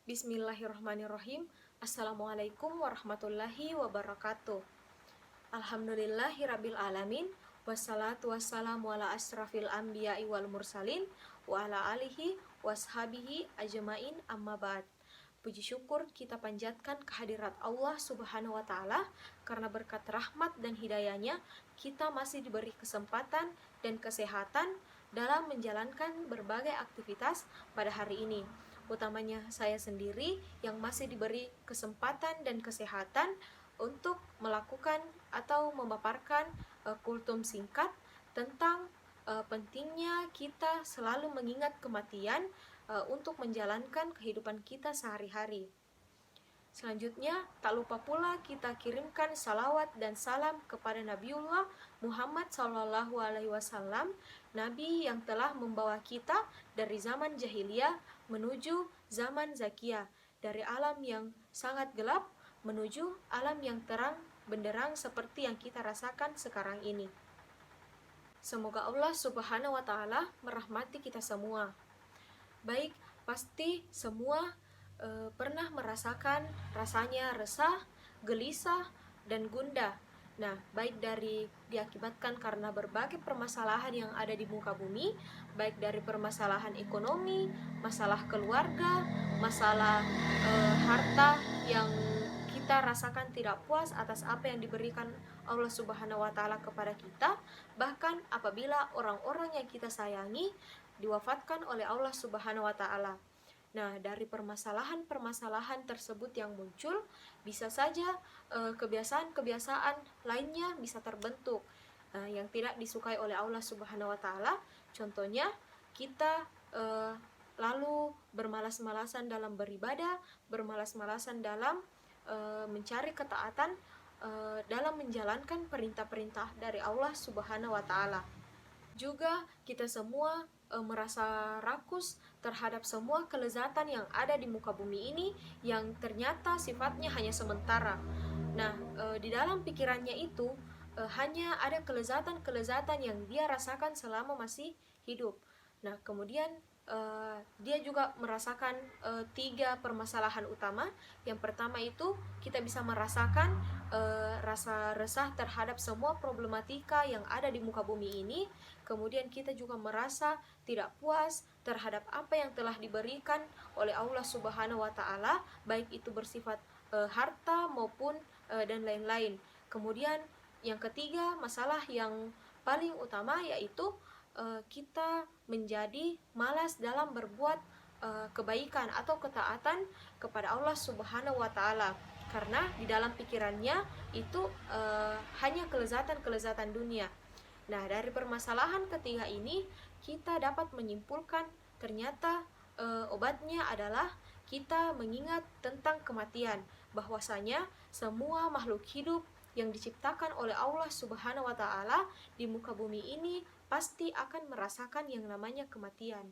Bismillahirrahmanirrahim. Assalamualaikum warahmatullahi wabarakatuh. Alhamdulillahirabbil alamin. Wassalatu wassalamu ala asrafil anbiya'i wal mursalin wa ala alihi washabihi ajmain amma ba'd. Puji syukur kita panjatkan kehadirat Allah Subhanahu wa Ta'ala, karena berkat rahmat dan hidayahnya kita masih diberi kesempatan dan kesehatan dalam menjalankan berbagai aktivitas pada hari ini. Utamanya saya sendiri yang masih diberi kesempatan dan kesehatan untuk melakukan atau memaparkan kultum singkat tentang pentingnya kita selalu mengingat kematian untuk menjalankan kehidupan kita sehari-hari. Selanjutnya, tak lupa pula kita kirimkan salawat dan salam kepada Nabiullah Muhammad SAW, Nabi yang telah membawa kita dari zaman jahiliyah menuju zaman zakiyah, dari alam yang sangat gelap menuju alam yang terang benderang seperti yang kita rasakan sekarang ini. Semoga Allah Subhanahu wa Ta'ala merahmati kita semua. Baik, pasti semua pernah merasakan rasanya resah, gelisah, dan gundah. Nah, baik dari diakibatkan karena berbagai permasalahan yang ada di muka bumi, baik dari permasalahan ekonomi, masalah keluarga, masalah harta yang kita rasakan tidak puas atas apa yang diberikan Allah Subhanahu wa Ta'ala kepada kita, bahkan apabila orang-orang yang kita sayangi diwafatkan oleh Allah Subhanahu wa Ta'ala. Nah, dari permasalahan-permasalahan tersebut yang muncul, bisa saja kebiasaan-kebiasaan lainnya bisa terbentuk yang tidak disukai oleh Allah Subhanahu wa Ta'ala. Contohnya, kita lalu bermalas-malasan dalam beribadah, bermalas-malasan dalam mencari ketaatan dalam menjalankan perintah-perintah dari Allah Subhanahu wa Ta'ala. Juga kita semua merasa rakus terhadap semua kelezatan yang ada di muka bumi ini yang ternyata sifatnya hanya sementara. Nah, di dalam pikirannya itu hanya ada kelezatan-kelezatan yang dia rasakan selama masih hidup. Nah, kemudian dia juga merasakan 3 permasalahan utama. Yang pertama itu kita bisa merasakan rasa resah terhadap semua problematika yang ada di muka bumi ini. Kemudian kita juga merasa tidak puas terhadap apa yang telah diberikan oleh Allah Subhanahu wa Ta'ala, baik itu bersifat harta maupun dan lain-lain. Kemudian yang ketiga, masalah yang paling utama yaitu kita menjadi malas dalam berbuat kebaikan atau ketaatan kepada Allah Subhanahu wa Ta'ala, karena di dalam pikirannya itu hanya kelezatan-kelezatan dunia. Nah, dari permasalahan ketiga ini kita dapat menyimpulkan ternyata obatnya adalah kita mengingat tentang kematian, bahwasanya semua makhluk hidup yang diciptakan oleh Allah Subhanahu wa Ta'ala di muka bumi ini pasti akan merasakan yang namanya kematian.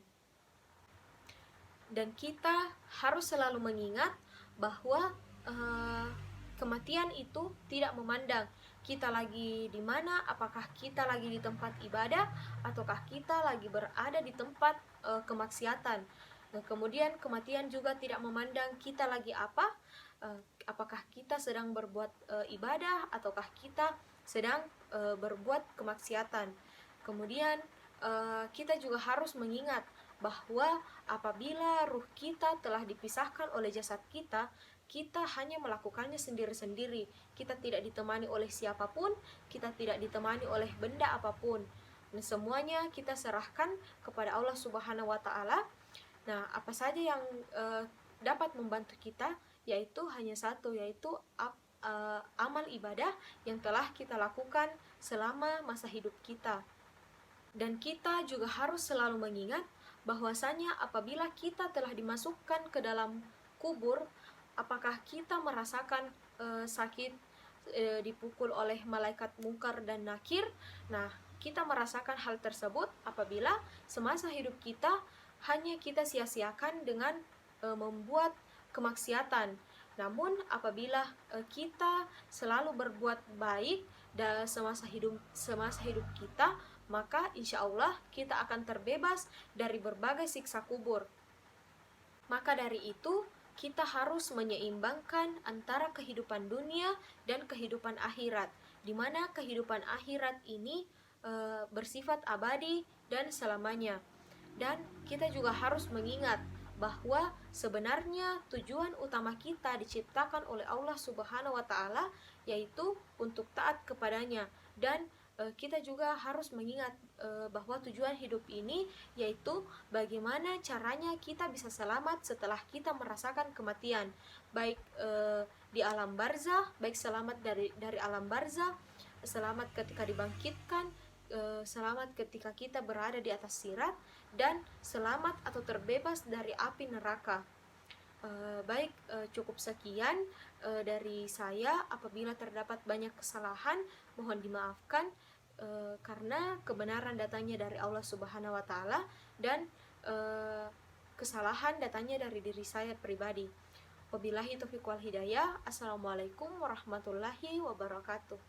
Dan kita harus selalu mengingat bahwa kematian itu tidak memandang kita lagi di mana, apakah kita lagi di tempat ibadah ataukah kita lagi berada di tempat kemaksiatan. Nah, kemudian kematian juga tidak memandang kita lagi apa, apakah kita sedang berbuat ibadah ataukah kita sedang berbuat kemaksiatan. Kemudian kita juga harus mengingat bahwa apabila ruh kita telah dipisahkan oleh jasad kita, kita hanya melakukannya sendiri-sendiri. Kita tidak ditemani oleh siapapun, kita tidak ditemani oleh benda apapun. Nah, semuanya kita serahkan kepada Allah Subhanahu wa Ta'ala. Nah, apa saja yang dapat membantu kita, yaitu hanya satu, yaitu amal ibadah yang telah kita lakukan selama masa hidup kita. Dan kita juga harus selalu mengingat bahwasanya apabila kita telah dimasukkan ke dalam kubur, apakah kita merasakan sakit dipukul oleh malaikat mungkar dan nakir? Nah, kita merasakan hal tersebut apabila semasa hidup kita hanya kita sia-siakan dengan membuat kemaksiatan. Namun apabila kita selalu berbuat baik dalam semasa hidup kita, maka insya Allah kita akan terbebas dari berbagai siksa kubur. Maka dari itu kita harus menyeimbangkan antara kehidupan dunia dan kehidupan akhirat, di mana kehidupan akhirat ini bersifat abadi dan selamanya. Dan kita juga harus mengingat bahwa sebenarnya tujuan utama kita diciptakan oleh Allah Subhanahu wa taala yaitu untuk taat kepadanya, dan kita juga harus mengingat bahwa tujuan hidup ini yaitu bagaimana caranya kita bisa selamat setelah kita merasakan kematian, baik di alam barzah, baik selamat dari alam barzah, selamat ketika dibangkitkan, selamat ketika kita berada di atas sirat, dan selamat atau terbebas dari api neraka. Cukup sekian dari saya. Apabila terdapat banyak kesalahan, mohon dimaafkan, karena kebenaran datangnya dari Allah Subhanahu wa taala, dan kesalahan datangnya dari diri saya pribadi. Wabillahi taufiq wal hidayah. Assalamualaikum warahmatullahi wabarakatuh.